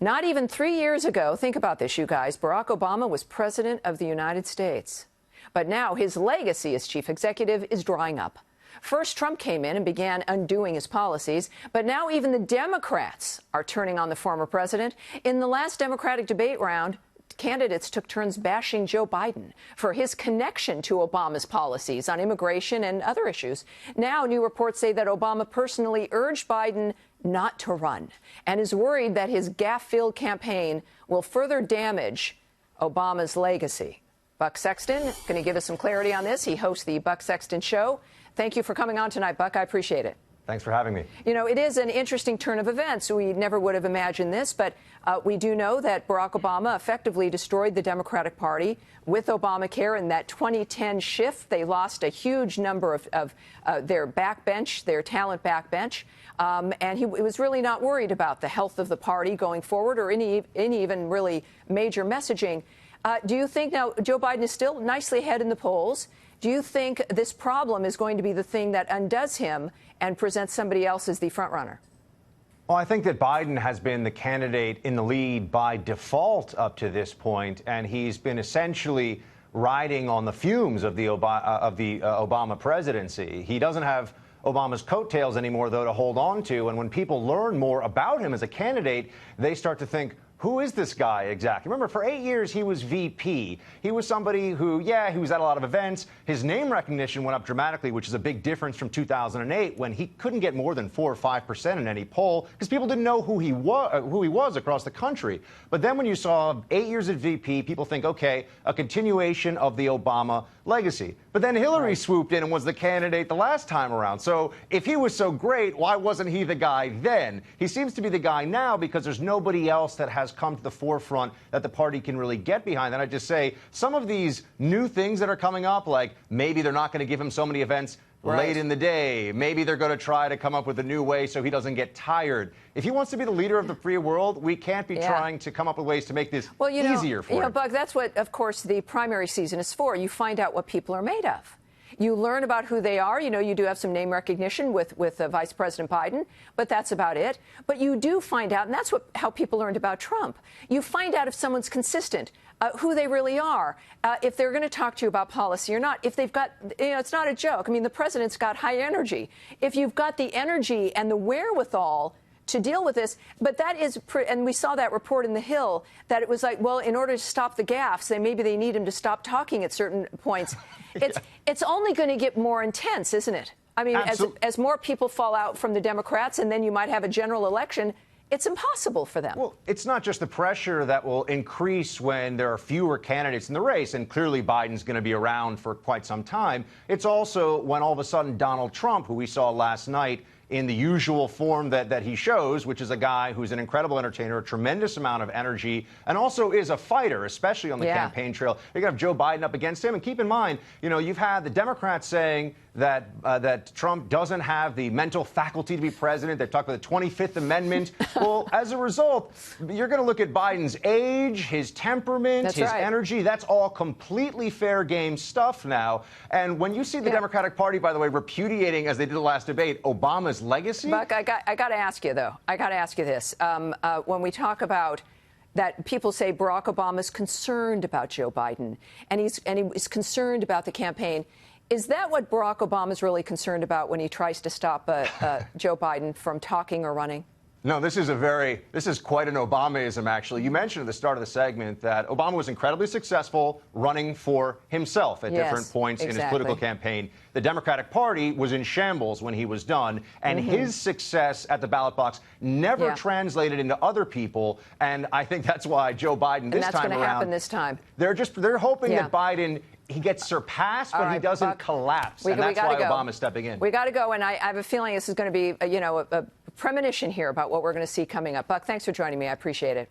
Not even 3 years ago, think about this, you guys, Barack Obama was president of the United States. But now his legacy as chief executive is drying up. First, Trump came in and began undoing his policies, but now even the Democrats are turning on the former president. In the last Democratic debate round, candidates took turns bashing Joe Biden for his connection to Obama's policies on immigration and other issues. Now, new reports say that Obama personally urged Biden not to run and is worried that his gaffe-filled campaign will further damage Obama's legacy. Buck Sexton going to give us some clarity on this. He hosts the Buck Sexton Show. Thank you for coming on tonight, Buck. I appreciate it. Thanks for having me. You know, it is an interesting turn of events. We never would have imagined this, but we do know that Barack Obama effectively destroyed the Democratic Party with Obamacare in that 2010 shift. They lost a huge number of their backbench, their talent backbench, and he was really not worried about the health of the party going forward or any even really major messaging. Do you think now Joe Biden is still nicely ahead in the polls? Do you think this problem is going to be the thing that undoes him and presents somebody else as the front runner? Well, I think that Biden has been the candidate in the lead by default up to this point, and he's been essentially riding on the fumes of the Obama presidency. He doesn't have Obama's coattails anymore, though, to hold on to. And when people learn more about him as a candidate, they start to think, who is this guy exactly? Remember, for 8 years, he was VP. He was somebody who, he was at a lot of events. His name recognition went up dramatically, which is a big difference from 2008, when he couldn't get more than 4 or 5% in any poll because people didn't know who he was across the country. But then when you saw 8 years at VP, people think, okay, a continuation of the Obama legacy. But then Hillary swooped in and was the candidate the last time around. So if he was so great, why wasn't he the guy then? He seems to be the guy now because there's nobody else that has come to the forefront that the party can really get behind. And I just say some of these new things that are coming up, like maybe they're not going to give him so many events late in the day. Maybe they're going to try to come up with a new way so he doesn't get tired. If he wants to be the leader of the free world, we can't be trying to come up with ways to make this easier for him. Buck, that's what, of course, the primary season is for. You find out what people are made of. You learn about who they are. You know, you do have some name recognition with Vice President Biden, but that's about it. But you do find out, and that's how people learned about Trump. You find out if someone's consistent, who they really are, if they're going to talk to you about policy or not, if they've got, it's not a joke. I mean, the president's got high energy. If you've got the energy and the wherewithal to deal with this, but that is, and we saw that report in The Hill, that it was like, well, in order to stop the gaffes, maybe they need him to stop talking at certain points. It's only going to get more intense, isn't it? I mean, as more people fall out from the Democrats, and then you might have a general election, it's impossible for them. Well, it's not just the pressure that will increase when there are fewer candidates in the race, and clearly Biden's going to be around for quite some time. It's also when all of a sudden Donald Trump, who we saw last night, in the usual form that he shows, which is a guy who's an incredible entertainer, a tremendous amount of energy, and also is a fighter, especially on the campaign trail. You're going to have Joe Biden up against him. And keep in mind, you've had the Democrats saying that Trump doesn't have the mental faculty to be president. They talk about the 25th Amendment. Well, as a result, you're going to look at Biden's age, his temperament, his energy. That's all completely fair game stuff now. And when you see the Democratic Party, by the way, repudiating, as they did the last debate, Obama's legacy. Buck, I got to ask you, though. I got to ask you this. When we talk about that, people say Barack Obama's concerned about Joe Biden, and he's concerned about the campaign. Is that what Barack Obama's really concerned about when he tries to stop Joe Biden from talking or running? No, this is quite an Obamaism, actually. You mentioned at the start of the segment that Obama was incredibly successful running for himself at different points in his political campaign. The Democratic Party was in shambles when he was done, and his success at the ballot box never translated into other people. And I think that's why Joe Biden this time around. And that's going to happen this time. They're hoping that Biden, he gets surpassed, but he doesn't collapse. And that's why Obama's stepping in. We got to go, and I have a feeling this is going to be, a premonition here about what we're going to see coming up. Buck, thanks for joining me. I appreciate it.